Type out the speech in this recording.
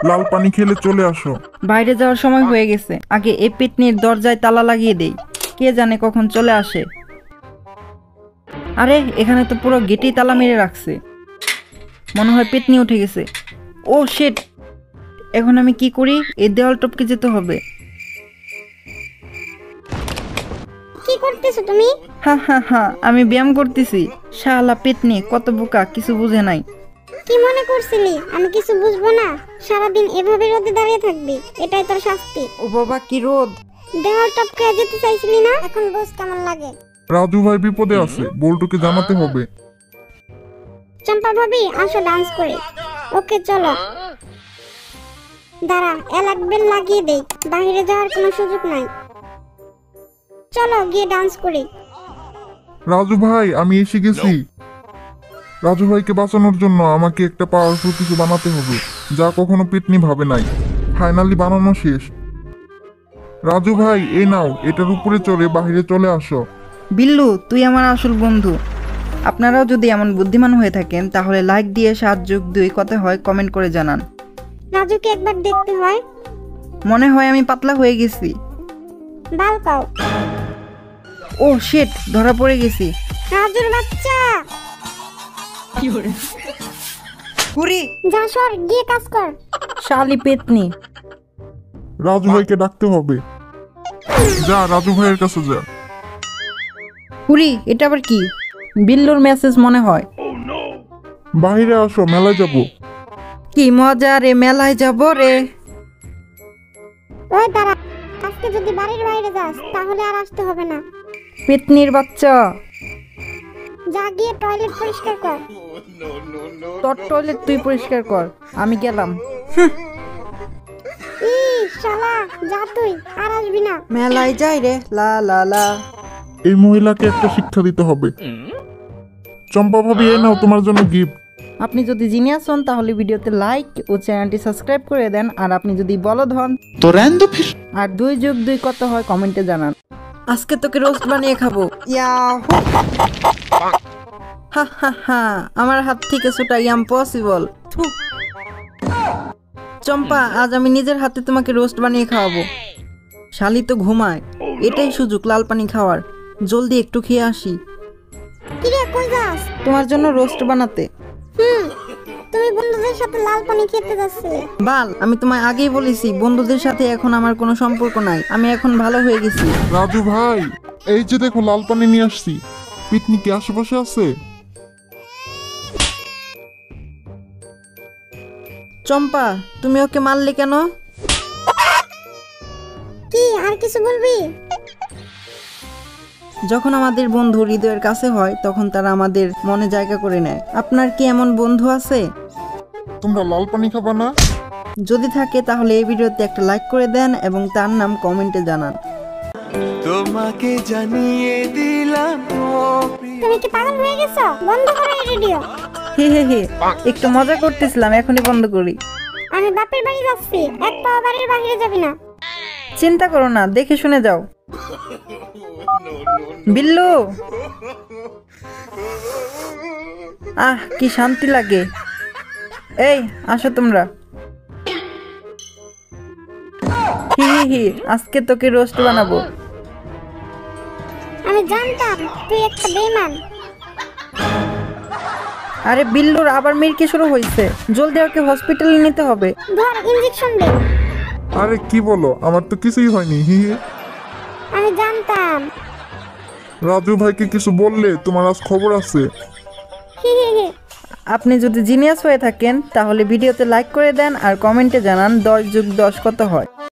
লাল পানি খেলে চলে আসো। বাইরে যাওয়ার সময় হয়ে গেছে, আগে এই পেতনির দরজায় তালা লাগিয়ে দেই, কে জানে কখন চলে আসে। আরে এখানে তো পুরো গেটেই তালা মেরে রাখছে, মনে হয় পেতনি উঠে গেছে। ও শিট, এখন আমি কি করি? এই দেওয়াল টপকে যেতে হবে। কি করতেছো তুমি? হা হা হা, আমি ব্যায়াম করতেছি। শালা পেতনি কত বোকা, কিছু বুঝে নাই। কি মনে করছিলি আমি কিছু বুঝবো না? সারাদিন এভাবে রোদে দাঁড়িয়ে থাকবি, এটাই তোর শাস্তি। ও বাবা কি রোদ! দেওয়াল টপকে যেতে চাইছিলি না, এখন বুঝ কেমন লাগে। রাজু ভাই বিপদে আছে, বল্টুকে জানাতে হবে। চম্পা ভাবি আসো ডান্স করে। ওকে চলো। দাঁড়া, এলাক বেল লাগিয়ে দেই, বাইরে যাওয়ার কোনো সুযোগ নাই। চলো গিয়ে ডান্স করি। রাজু ভাই আমি এসে গেছি। রাজু ভাইকে বাঁচানোর জন্য আমাকে একটা পাওয়ারফুল কিছু বানাতে হবে, যা কখনো পেতনি ভাবে নাই। ফাইনালি বানানো শেষ। রাজু ভাই এই নাও, এটার উপরে চড়ে বাইরে চলে আসো। বিল্লু তুই আমার আসল বন্ধু। আপনারাও যদি এমন বুদ্ধিমান হয়ে থাকেন তাহলে লাইক দিয়ে 7+2 কত হয় কমেন্ট করে জানান। রাজুকে একবার দেখতে হয়। মনে হয় আমি পাতলা হয়ে গেছি। বালকাও। ও শিট, ধরা পড়ে গেছি। রাজুর বাচ্চা হুরি, যা সর, গিয়ে কাজ কর। শালি পেতনি। রাজু ভাইকে ডাকতে হবে। যা রাজু ভাইয়ের কাছে যা। হুরি, এটা আবার কি? বিল্লুর মেসেজ মনে হয়। বাইরে আসো, মেলায় যাব। কি মজা রে, মেলায় যাব রে। ওই দাঁড়া, আজকে যদি বাড়ির বাইরে যাস তাহলে আর আসতে হবে না। পেতনির বাচ্চা, যা গিয়ে টয়লেট পরিষ্কার কর। তোর টয়লেট তুই পরিষ্কার কর, আমি গেলাম। ই শালা, যা তুই, আর আসবি না। মেলায় যাই রে, লা লা লা। এই মহিলাকে একটা শিক্ষা দিতে হবে। চম্পা ভাবি এই নাও তোমার জন্য গিফট। আপনি যদি জিনিয়াস হন তাহলে ভিডিওতে লাইক ও চ্যানেলটি সাবস্ক্রাইব করে দেন, আর আপনি যদি বলদ হন तो रहने दो फिर। আর 2+2 কত হয় কমেন্টে জানান। আজকে তোকে রোস্ট বানিয়ে খাবো। ইয়াহু! হা হা হা, আমার হাত থেকে ছোটা ইম্পসিবল। চম্পা, আজ আমি নিজের হাতে তোমাকে রোস্ট বানিয়ে খাওয়াবো। শালি তো ঘুমায়, এটাই সুযোগ লাল পানি খাওয়ার। জলদি একটু খেয়ে আসি। কি রে, কই যাস? তোমার জন্য রোস্ট বানাতে। তুমি বন্ধুদের সাথে লাল পানি খেতে যাচ্ছিলে। বাল, আমি তোমায় আগেই বলেছি বন্ধুদের সাথে এখন আমার কোনো সম্পর্ক নাই, আমি এখন ভালো হয়ে গেছি। রাজু ভাই এই যে দেখো লাল পানি নিয়ে আসছি। পিকনিক কি আশেপাশে আছে? চম্পা, তুমি ওকে মারলে কেন? কি আর কিছু বলবি? যখন আমাদের বন্ধু হৃদয়ের কাছে হয় তখন তারা আমাদের মনে জায়গা করে নেয়। আপনার কি এমন বন্ধু আছে? তোমরা লাল পানি খাবা না? যদি থাকে তাহলে এই ভিডিওতে একটা লাইক করে দেন এবং তার নাম কমেন্টে জানান। তোমাকে জানিয়ে দিলাম তুমি কি পাগল হয়ে গেছো? বন্ধ করো এই ভিডিও। হে হে হে, একটু মজা করতেছিলাম, এখনই বন্ধ করি। আমি বাপের বাড়ি যাচ্ছি, এক পা বাড়ির বাইরে যাবি না। চিন্তা করো না, দেখে শুনে যাও। বিল্লু, আহ কি শান্তি লাগে। এই আসো তোমরা। হি হি হি, আজকে তোকে রোস্ট বানাবো। আমি জানতাম তুই একটা বেঈমান। আরে বিল্লুর আবার মিরকি শুরু হয়েছে, জলদি ওকে হসপিটালে নিতে হবে। ধর ইনজেকশন দে। আরে কি বলো, আমার তো কিছুই হয়নি। হি হি। আমি জানতাম। রাজু ভাইকে কিছু বললে তোমার আজ খবর আছে। হি হি হি। আপনি যদি জিনিয়াস হয়ে থাকেন তাহলে ভিডিওতে লাইক করে দেন আর কমেন্টে জানান 10+10 কত হয়।